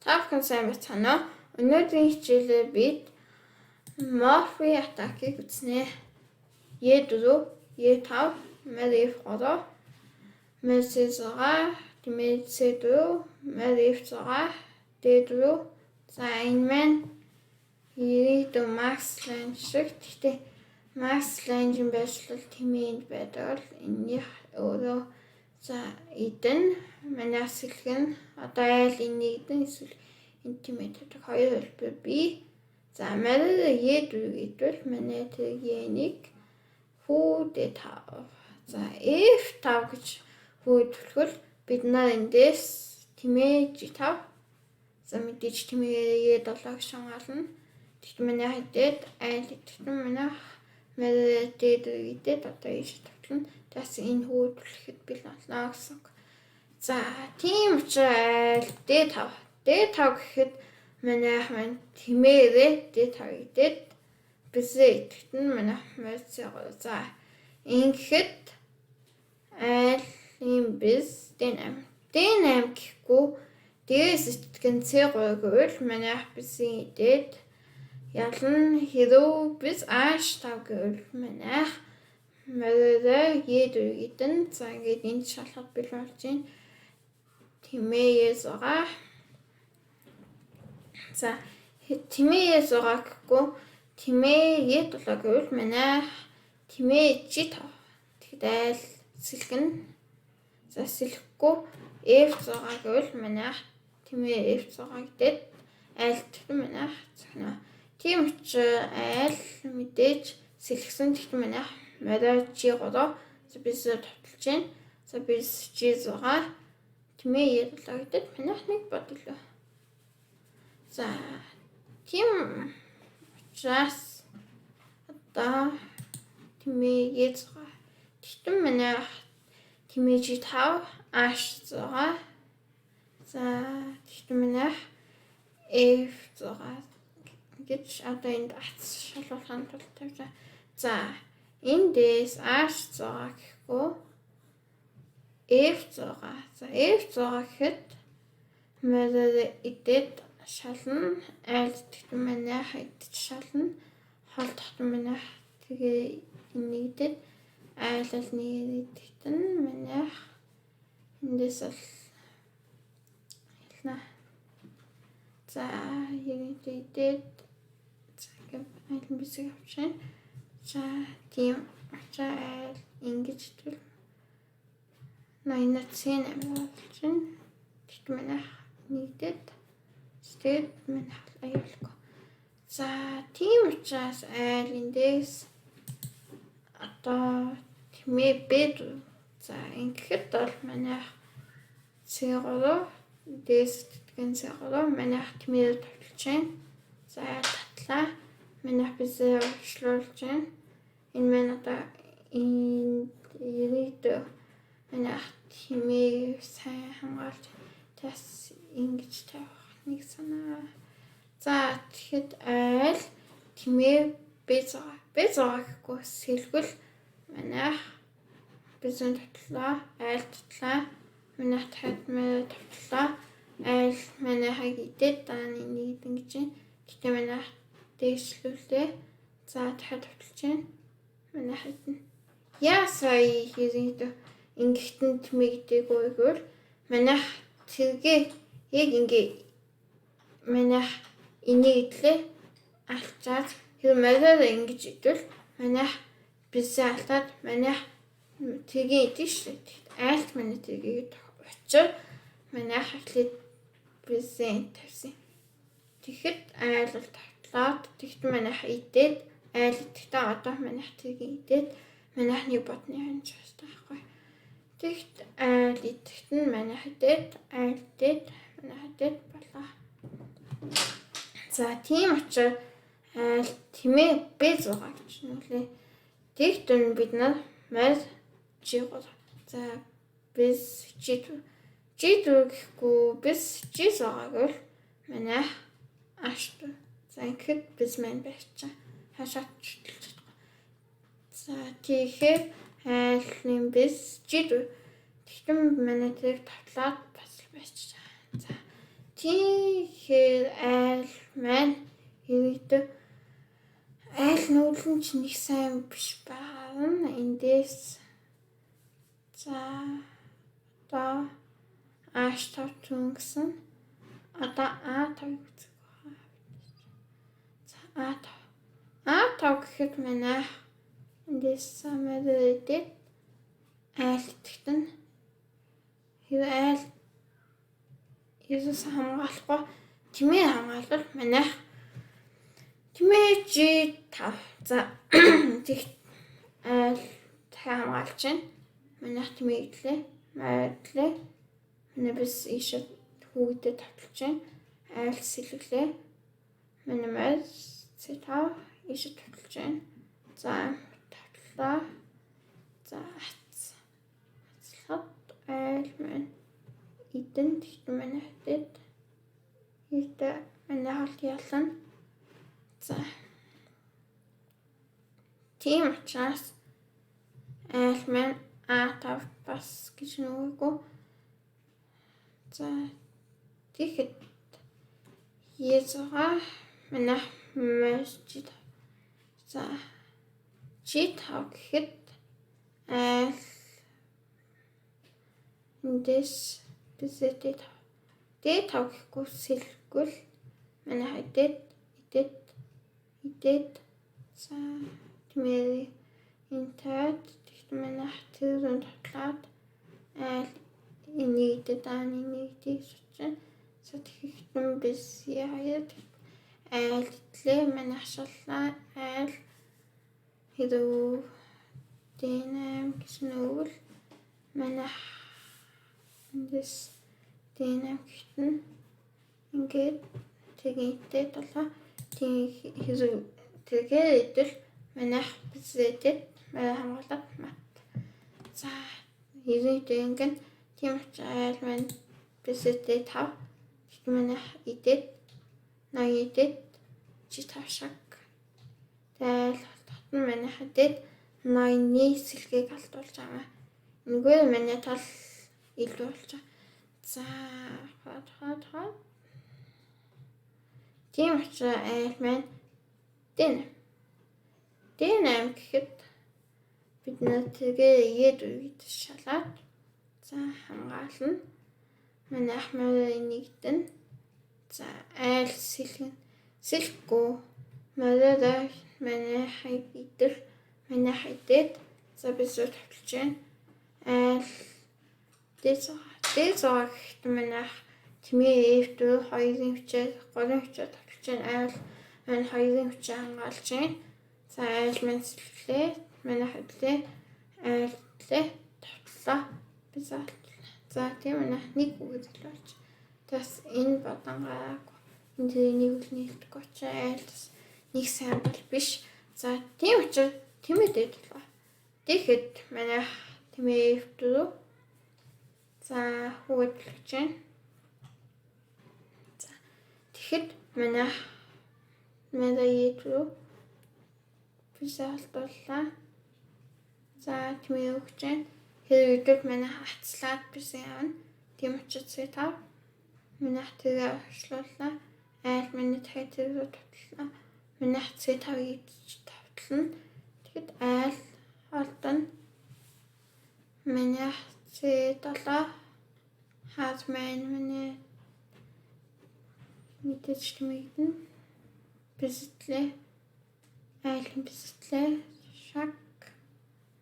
Та бүхэн сайн байна уу? Өнөөдрийн хичээлээр бид Morphy Attack-ийг үзнэ. E4, E5, Мэр F3, Мэр C6, Мэр C4, Мэр F6, D4. За энэ маань ирээдүйн Max Lange шиг. Гэхдээ Max Lange-ийн байршлал тэмээнд байдаг л энэних өөрөө за эдэн манай сэлгэн одоо айл энийг эдэн эсвэл энэ тэмээдэг хоёр хэлбэр бий. За манай E4 гэдвэл манай тэр E1 хүүдээ тав. За F5 гэж хөөдөлгөл бид нар эндээс тэмээ G5. За мэдээж тэмээ E7 гэж хамгаална. Тэгтээ манай хэдээд айл итгэн манай D4 гэдэг одоо ийш тавьлна. Тэгээс энэ хөөдлөхөд бил болно гэсэн. За тийм учраас D5 гэхэд манай маань тэмээрээ D5 гэдэг бисээ итгэн манай мэсээ. За ингээд айл юм бис D8 гэхгүй дээс итгэн C3 гэвэл манай бисээ идэд ялан хэрүү бис H5 гэвэл манай мөрөө E4 гэдэг. За ингээд энд шалгах бил болж байна. Тэмээс байгаа. За тэмээс байгаа гэхгүй тэмээ E7 гэвэл манай тэмээ G5. Тэгэхэд айл сэлгэн. За сэлэхгүй F6 гэвэл манай тэмээ F6 гэдэг айл тэгтэн манай зөвхөн. Тийм учраас айл мэдээж сэлгсэн тэгтэн манай мөрөө G3. За бис товтолж байна. За бис G6 тэмээ E7 гэдэг манай нэг бодлоо. За тийм учраас одоо тэмээ E6 тэгтэн манай тэмээ G5 H6. За тэгтэн манай F6 гэж одоо энд ац шалгуулахын тулд тавьжаа. За эндээс H6 гэхгүй F6. За F6 гэхэд мөрөө идэд шална. Айл тэгтэн манай идэж шална. Хол тогтон манай тэгээ нэгдэд айлал нэг тэгтэн манай эндээс л хэлнэ. За идэд айл бисэг авчихна. За тийм айл ингэж тэл найнат сэн болж байна. Тэгтэн манай нэгдэд тэгээд манай аюулгүй. За тийм учраас айл эндээс одоо тэмээ бэд. За ингэхэд бол манай C3 дээс тэтгэн C3 манай тэмээ товлж байна. За татлаа манай бисээ орчлуулж байна. Энэ маань одоо энэ ирээдүйн манай тэмээ сайн хамгаалж тас ингэж тавих нэг санаа. За тэгэхэд айл тэмээ B6 гэхгүй сэлгэл манай бисээ татлаа айл татлаа манай татмаа татлаа айл манай хагидэд дааны нэг ингэж байна. Тэгтээ манай дэвшлүүлээ. За дахиад тавталж байна. Манай хатна. Яасаа ирээдүйн ингэхтэн тэмээ гэдэггүй гэвэл манай тэргээ яг ингээ манай энийг идлээ алчаад тэр мөрөө ингэж идвэл манай бисээ алдаад манай тэргээ идэв шүү дээ. Айлт манай тэргийг очир манай хаклыг бисээ тавьсан. Тэгэхэд айл тавтлаад тэгтэн манай идээд айл идэхдээ одоо манай тэргийг идээд манайхны бодны ханж бастай байхгүй. Тэгэхэд айл идэхдээ манай идээд айл идээд манай идээд болоо. За тийм учраас айл тэмээ B6 гэж нүлээ. Тэгтэн бид нар мэр G3. За бис G4 гэхгүй бис G6 гэвэл манай H2. За ингээд бис маань байчаа. Хашаач төлж байгаа. За тэгэхээр айлын бис G4. Тэгтэн манай тэрийг тавтлаад бас байчаа. За Тэгэхээр айл маань ерөөдөө айл нүүдэл нь ч нэг сайн биш байна. Эндээс за одоо H5 гэсэн одоо A5 үзэх байна. За A5 гэхэд манай эндээс самарээд айл итгэтэн хэрэв айл Есүс хамгаалахгүй тэмээ хамгаалвал манай тэмээ G5 за тэг айл хамгаалж байна. Манай тэмээ идлээ майдлээ манай бис ийшээ хүүгдэд таталж байна. Айл сэлгэлээ манай майд C5 ийшээ таталж байна. За татлаа за хацлахад айл маань идэн тэгтэн манай хэдэд ийдэ манай халт ялан за тийм учраас айл маань A5 бас гэж нүггүй за тэгэхэд Есуга манай masjid за G5 гэхэд айл эндээс бисэд D5 гэхгүй сэлгүүл манай хэдэд за тэмээ интернет тэгтэн манай хатэрэн татлаад айл энийдэ дааны нэгдийг сучсан за тэгэхдээ бис яаяд айл итлээ манай хашаалаа айл хэрэв D8 гэсэн үгэл манай эндээс D8 гэхдээ ингээд тэгээд толгой хэрэв тэгээд идэл манай бисэдэд манай хамгаалаад мат за ирээдүйн ингээд тийм учраас айл маань бисэдэд 5 тэгтэн манай идэд ноёдэд G5 шиг тэгэл татна манай хэдэд ноёны сэлгийг алдуулж байгаа. Энэгээр манай тал илүү болж байгаа. За тийм учраас айл маань D8 гэхэд бид тэгээ игээд үед шалаад за хамгаална. Манай ахмаар нэгдэн за айл сэлэхгүй мөрөдөө манай хайдэл манай хайдэд за бисэд тавьж байна. Айл D6 гэхэд манай тэмээ F2 хоёрын хүчээр 3 хүчээр тавьж байна. Айл маань хоёрын хүчээр хамгаалж байна. За айл маань сэлгэлээ манай хайдлээ айлтлээ тавтлаа бисэд за тийм манай нэг үгэл болж тас энэ бадангааг энэ нэг үл нийлдэхгүй ч айлс нэг сайн бол биш. За тийм учраас тэмээдээ толгой. Тэгэхэд манай тэмээ F4 за хөөдлөж байна. За тэгэхэд манай E4 бисэлдууллаа. За тэмээ өгч байна. Хэрэв манай хацлаад бисээ явна. Тийм учраас C5 манай тэгээ оршлууллаа. Айл манай дахиад тавтлаа. Манай C5-ийг тавтлана. Тэгэхэд айл холдно. Манай C7 хаад манай мэдээж тэмээгдэн бисэтлээ айлын бисэтлээ шаг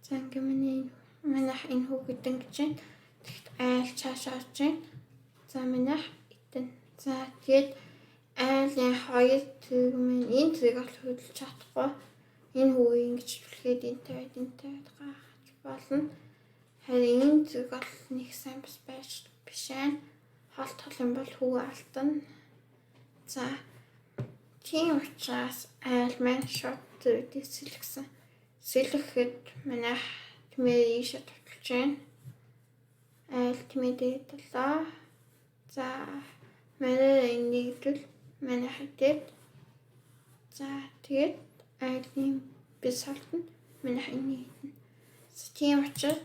зангамны манай энэ хүүхэдэн гэж байна. Тэгэхэд айл цаашаа орж байна. За манай итэн за тэгээд айлын хоёр зэрэг минь энэ зэрэг бол хөдөлж чадахгүй. Энэ хүүгийг ингэж түлхээд энтэй гахаж болно. Харин энэ зэрэг бол нэг сайн бас байж биш ээ. Холт юм бол хүү алдана. За тийм учраас айл маань шот зэрэг сэлгэсэн. Сэлгэхэд манай тэмээ ийшээ таталж байна. Айл тэмээдээ талаа. За манай нэгдэл манай хэдэд за тэгээд айлын бис халтна манай хайны. Тийм учраас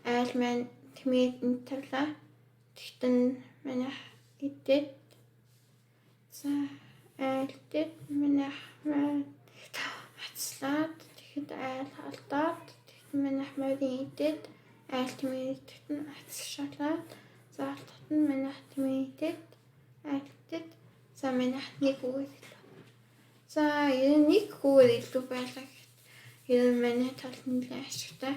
айл маань тэмээд талаа. Тэгтэн манай хэдэд За айлтд минийх маань хацлаад тэгэхэд айл алдаад тэгэхэд минийх морин идэд айл тэмээдэд нь хацшаалаад за алдахад нь минийх тэмээдэд айлтд за минийх нэг үгээр илүү. За энэ нэг үгээр илүү байлаа гэхэд энэ миний талд нэлээд ашигтай.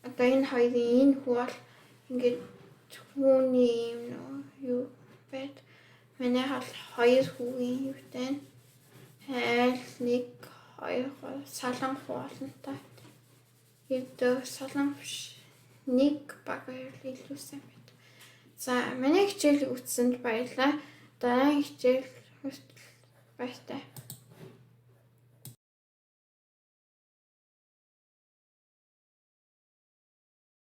Одоо энэ хоёрын энэ хүү бол ингээд түүний юм юу байд. Миний хол 2 хүүгийн юутай айл 1 2 солонх болонтой. Хэвдээ солонх биш 1 баг илүү сайн байд. За миний хичээлийг үзсэнд баярлалаа. Дараагийн хичээл хүртэл баяртай.